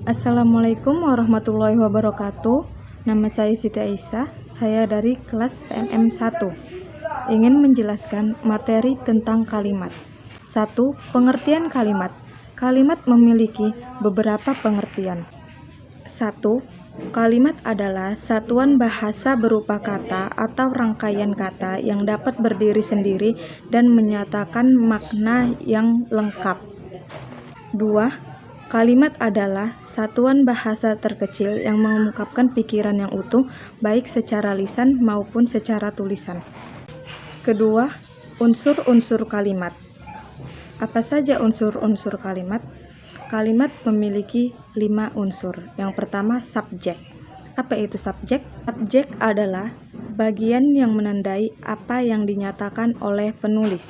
Assalamualaikum warahmatullahi wabarakatuh. Nama saya Siti Aisyah, saya dari kelas PMM 1. Ingin menjelaskan materi tentang kalimat. 1. Pengertian kalimat. Kalimat memiliki beberapa pengertian. 1. Kalimat adalah satuan bahasa berupa kata atau rangkaian kata yang dapat berdiri sendiri dan menyatakan makna yang lengkap. 2. Kalimat adalah satuan bahasa terkecil yang mengungkapkan pikiran yang utuh, baik secara lisan maupun secara tulisan. Kedua, unsur-unsur kalimat. Apa saja unsur-unsur kalimat? Kalimat memiliki 5 unsur. Yang pertama, subjek. Apa itu subjek? Subjek adalah bagian yang menandai apa yang dinyatakan oleh penulis.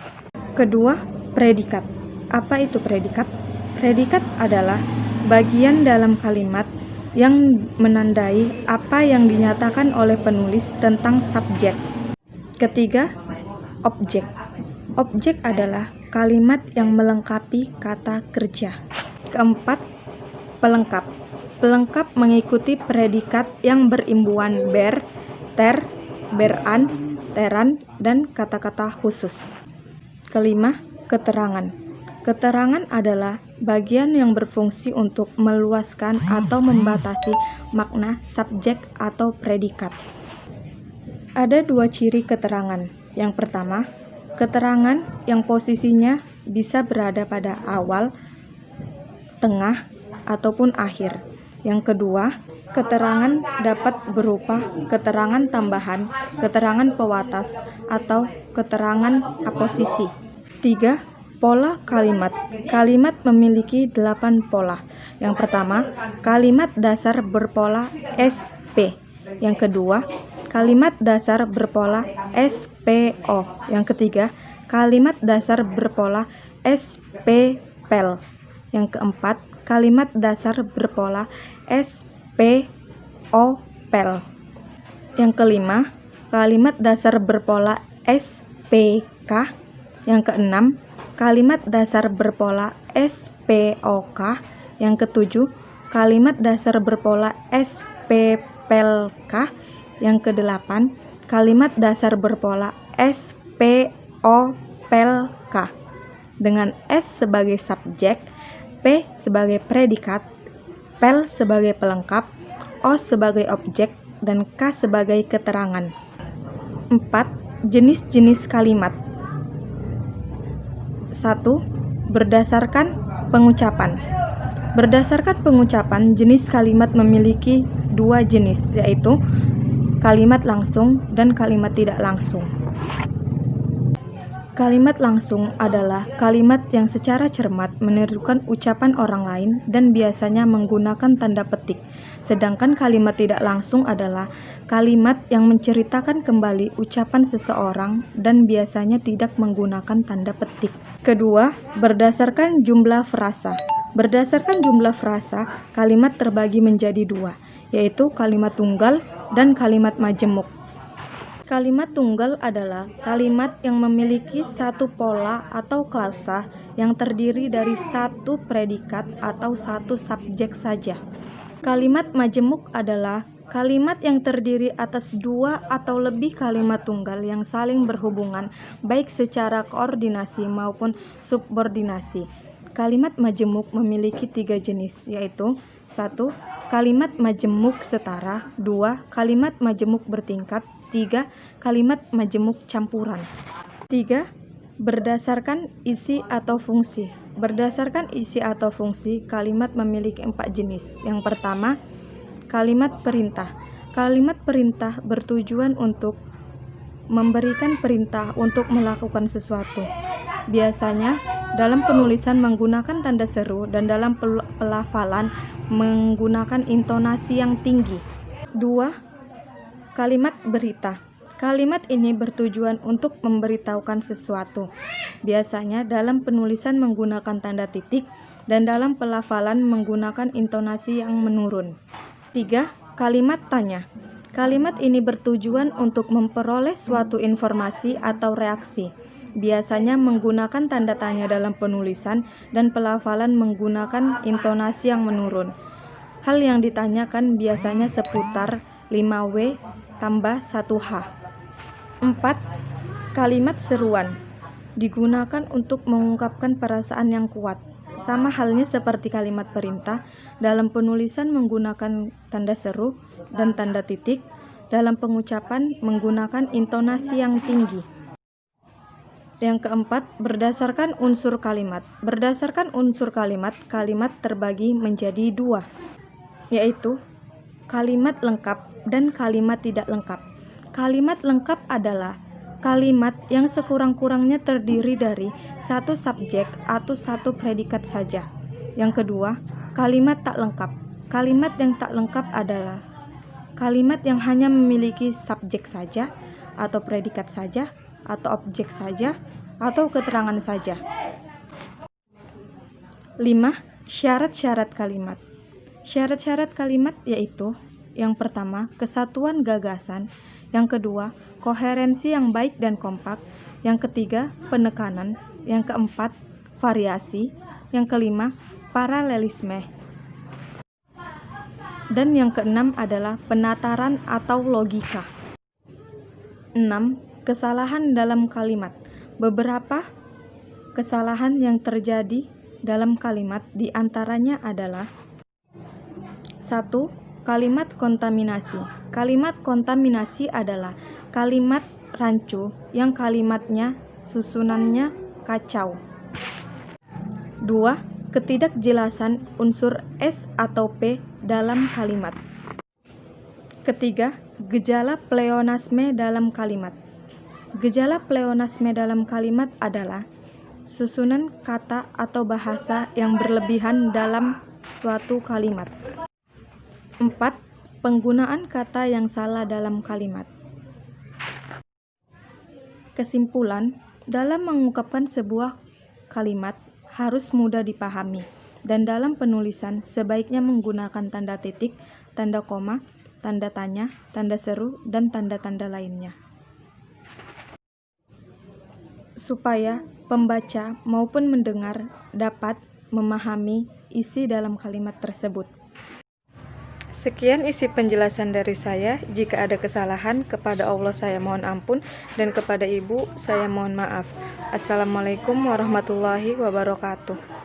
Kedua, predikat. Apa itu predikat? Predikat adalah bagian dalam kalimat yang menandai apa yang dinyatakan oleh penulis tentang subjek. Ketiga, objek. Objek adalah kalimat yang melengkapi kata kerja. Keempat, pelengkap. Pelengkap mengikuti predikat yang berimbuhan ber, ter, beran, teran, dan kata-kata khusus. Kelima, keterangan. Keterangan adalah bagian yang berfungsi untuk meluaskan atau membatasi makna subjek atau predikat. Ada 2 ciri keterangan. Yang pertama, keterangan yang posisinya bisa berada pada awal, tengah, ataupun akhir. Yang kedua, keterangan dapat berupa keterangan tambahan, keterangan pewatas, atau keterangan aposisi. 3. Pola kalimat. Kalimat memiliki 8 pola. Yang pertama, kalimat dasar berpola SP. Yang kedua, kalimat dasar berpola SPO. Yang ketiga, kalimat dasar berpola SPPEL. Yang keempat, kalimat dasar berpola SPOPEL. Yang kelima, kalimat dasar berpola SPK. Yang keenam, kalimat dasar berpola SPOK. Yang ketujuh, kalimat dasar berpola SPPLK. Yang kedelapan, kalimat dasar berpola SPOPLK. Dengan S sebagai subjek, P sebagai predikat, PEL sebagai pelengkap, O sebagai objek, dan K sebagai keterangan. 4. Jenis-jenis kalimat. 1. Berdasarkan pengucapan. Berdasarkan pengucapan, jenis kalimat memiliki 2 jenis, yaitu kalimat langsung dan kalimat tidak langsung. Kalimat langsung adalah kalimat yang secara cermat menirukan ucapan orang lain dan biasanya menggunakan tanda petik. Sedangkan kalimat tidak langsung adalah kalimat yang menceritakan kembali ucapan seseorang dan biasanya tidak menggunakan tanda petik. Kedua, berdasarkan jumlah frasa. Berdasarkan jumlah frasa, kalimat terbagi menjadi 2, yaitu kalimat tunggal dan kalimat majemuk. Kalimat tunggal adalah kalimat yang memiliki satu pola atau klausa yang terdiri dari satu predikat atau satu subjek saja. Kalimat majemuk adalah kalimat yang terdiri atas 2 atau lebih kalimat tunggal yang saling berhubungan baik secara koordinasi maupun subordinasi. Kalimat majemuk memiliki 3 jenis, yaitu 1. Kalimat majemuk setara. 2. Kalimat majemuk bertingkat. 3. Kalimat majemuk campuran. 3. Berdasarkan isi atau fungsi. Berdasarkan isi atau fungsi, kalimat memiliki 4 jenis. Yang pertama, kalimat perintah. Kalimat perintah bertujuan untuk memberikan perintah untuk melakukan sesuatu. Biasanya dalam penulisan menggunakan tanda seru dan dalam pelafalan menggunakan intonasi yang tinggi. 2. Kalimat berita. Kalimat ini bertujuan untuk memberitahukan sesuatu. Biasanya dalam penulisan menggunakan tanda titik dan dalam pelafalan menggunakan intonasi yang menurun. 3. Kalimat tanya. Kalimat ini bertujuan untuk memperoleh suatu informasi atau reaksi. Biasanya menggunakan tanda tanya dalam penulisan dan pelafalan menggunakan intonasi yang menurun. Hal yang ditanyakan biasanya seputar 5W tambah 1H. 4. Kalimat seruan digunakan untuk mengungkapkan perasaan yang kuat. Sama halnya seperti kalimat perintah, dalam penulisan menggunakan tanda seru dan tanda titik, dalam pengucapan menggunakan intonasi yang tinggi. Yang keempat, berdasarkan unsur kalimat. Berdasarkan unsur kalimat, kalimat terbagi menjadi dua, yaitu kalimat lengkap dan kalimat tidak lengkap. Kalimat lengkap adalah kalimat yang sekurang-kurangnya terdiri dari satu subjek atau satu predikat saja. Yang kedua, kalimat tak lengkap. Kalimat yang tak lengkap adalah kalimat yang hanya memiliki subjek saja, atau predikat saja, atau objek saja, atau keterangan saja. 5. Syarat-syarat kalimat. Syarat-syarat kalimat yaitu: yang pertama, kesatuan gagasan; yang kedua, koherensi yang baik dan kompak; yang ketiga, penekanan; yang keempat, variasi; yang kelima, paralelisme; dan yang keenam adalah penataran atau logika. 6. Kesalahan dalam kalimat. Beberapa kesalahan yang terjadi dalam kalimat diantaranya adalah: 1. Kalimat kontaminasi. Kalimat kontaminasi adalah kalimat rancu yang kalimatnya susunannya kacau. 2. Ketidakjelasan unsur S atau P dalam kalimat. Ketiga, gejala pleonasme dalam kalimat. Gejala pleonasme dalam kalimat adalah susunan kata atau bahasa yang berlebihan dalam suatu kalimat. 4. Penggunaan kata yang salah dalam kalimat. Kesimpulan, dalam mengungkapkan sebuah kalimat harus mudah dipahami, dan dalam penulisan sebaiknya menggunakan tanda titik, tanda koma, tanda tanya, tanda seru, dan tanda-tanda lainnya, supaya pembaca maupun mendengar dapat memahami isi dalam kalimat tersebut. Sekian isi penjelasan dari saya. Jika ada kesalahan, kepada Allah saya mohon ampun, dan kepada Ibu saya mohon maaf. Assalamualaikum warahmatullahi wabarakatuh.